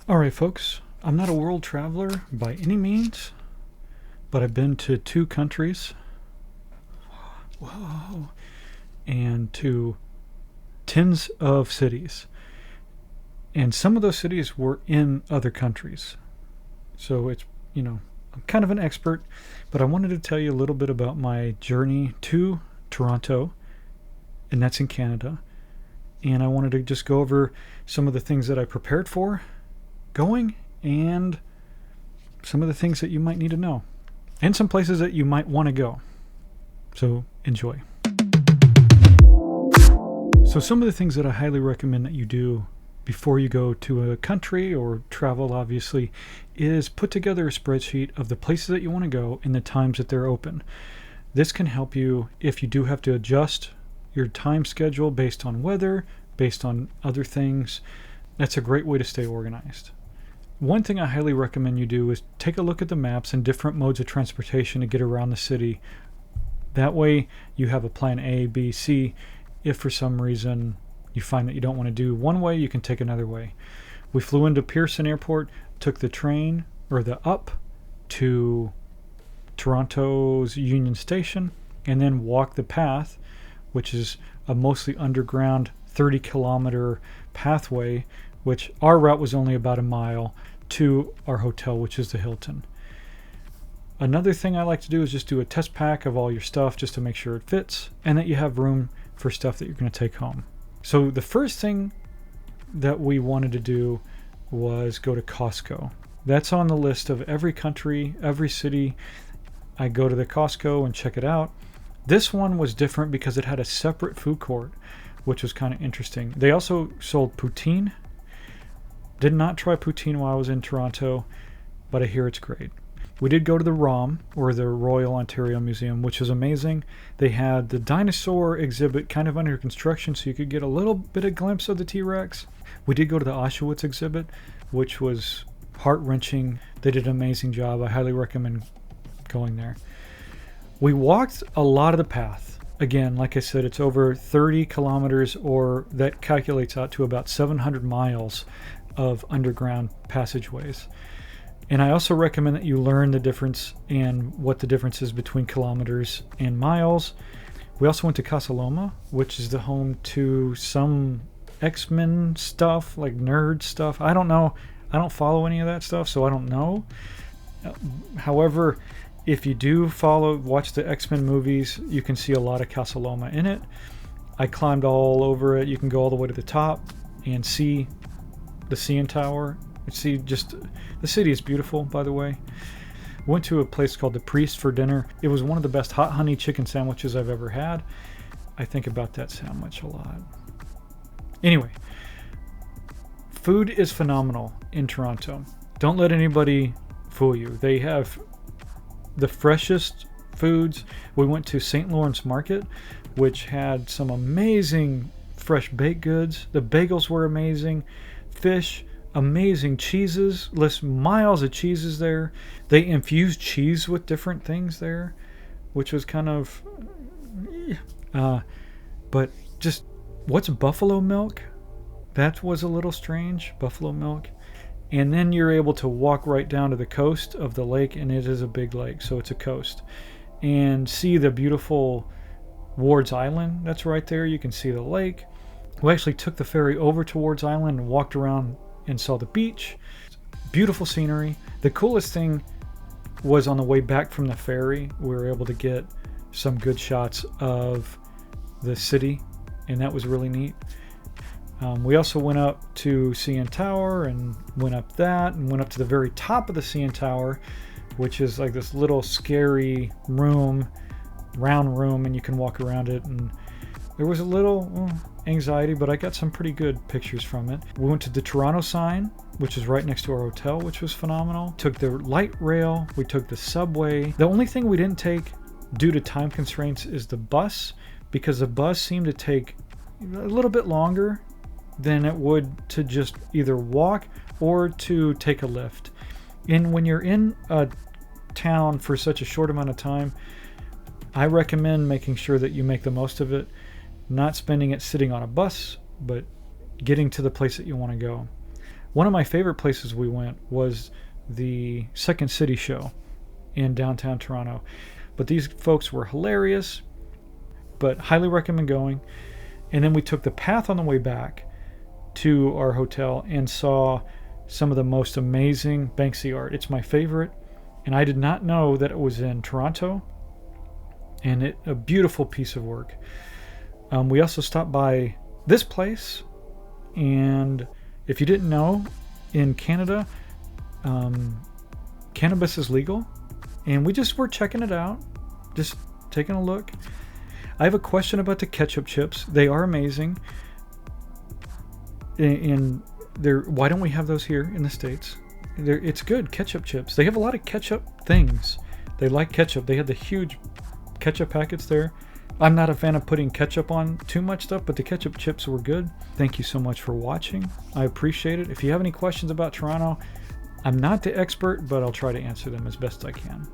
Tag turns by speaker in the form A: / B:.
A: All right, folks. I'm not a world traveler by any means, but I've been to 2 countries. Whoa. And to tens of cities. And some of those cities were in other countries. So I'm kind of an expert, but I wanted to tell you a little bit about my journey to Toronto, and that's in Canada. And I wanted to just go over some of the things that I prepared for going and some of the things that you might need to know and some places that you might want to go. So enjoy. So some of the things that I highly recommend that you do before you go to a country or travel, obviously, is put together a spreadsheet of the places that you want to go and the times that they're open. This can help you if you do have to adjust your time schedule based on weather, based on other things. That's a great way to stay organized. One thing I highly recommend you do is take a look at the maps and different modes of transportation to get around the city. That way you have a plan A, B, C. If for some reason you find that you don't want to do one way, you can take another way. We flew into Pearson Airport, took the train or the up to Toronto's Union Station, and then walked the path, which is a mostly underground 30-kilometer pathway, which our route was only about a mile to our hotel, which is the Hilton. Another thing I like to do is just do a test pack of all your stuff just to make sure it fits and that you have room for stuff that you're going to take home. So the first thing that we wanted to do was go to Costco. That's on the list of every country, every city. I go to the Costco and check it out. This one was different because it had a separate food court, which was kind of interesting. They also sold poutine. Did not try poutine while I was in Toronto, but I hear it's great. We did go to the ROM, or the Royal Ontario Museum, which was amazing. They had the dinosaur exhibit kind of under construction, so you could get a little bit of glimpse of the T-Rex. We did go to the Auschwitz exhibit, which was heart-wrenching. They did an amazing job. I highly recommend going there. We walked a lot of the path. Again, like I said, it's over 30 kilometers, or that calculates out to about 700 miles of underground passageways. And I also recommend that you learn the difference and what the difference is between kilometers and miles. We also went to Casa Loma, which is the home to some X-Men stuff, like nerd stuff. I don't know. I don't follow any of that stuff, so I don't know. However, if you do watch the X-Men movies, you can see a lot of Casa Loma in it. I climbed all over it. You can go all the way to the top and see the CN Tower. See, just the city is beautiful, by the way. Went to a place called The Priest for dinner. It was one of the best hot honey chicken sandwiches I've ever had. I think about that sandwich a lot. Anyway, food is phenomenal in Toronto. Don't let anybody fool you. They have the freshest foods. We went to St. Lawrence Market, which had some amazing fresh baked goods. The bagels were amazing. Fish, amazing cheeses. List miles of cheeses there. They infused cheese with different things there, which was kind of but just, what's buffalo milk? That was a little strange. Buffalo milk. And then you're able to walk right down to the coast of the lake, and it is a big lake, so it's a coast, and see the beautiful Ward's Island. That's right there. You can see the lake. We actually took the ferry over to Ward's Island and walked around and saw the beach. Beautiful scenery. The coolest thing was on the way back from the ferry, we were able to get some good shots of the city, and that was really neat. We also went up to CN Tower and went up that and went up to the very top of the CN Tower, which is like this little scary room, round room, and you can walk around it. And there was a little anxiety, but I got some pretty good pictures from it. We went to the Toronto sign, which is right next to our hotel, which was phenomenal. Took the light rail. We took the subway. The only thing we didn't take due to time constraints is the bus, because the bus seemed to take a little bit longer than it would to just either walk or to take a lift. And when you're in a town for such a short amount of time, I recommend making sure that you make the most of it, not spending it sitting on a bus, but getting to the place that you want to go. One of my favorite places we went was the Second City show in downtown Toronto. But these folks were hilarious, but highly recommend going. And then we took the path on the way back to our hotel and saw some of the most amazing Banksy art. It's my favorite, and I did not know that it was in Toronto, and a beautiful piece of work. We also stopped by this place, and if you didn't know, in Canada, cannabis is legal, and we just were checking it out, just taking a look. I have a question about the ketchup chips. They are amazing. And why don't we have those here in the States? It's good, ketchup chips. They have a lot of ketchup things. They like ketchup. They had the huge ketchup packets there. I'm not a fan of putting ketchup on too much stuff, but the ketchup chips were good. Thank you so much for watching. I appreciate it. If you have any questions about Toronto, I'm not the expert, but I'll try to answer them as best I can.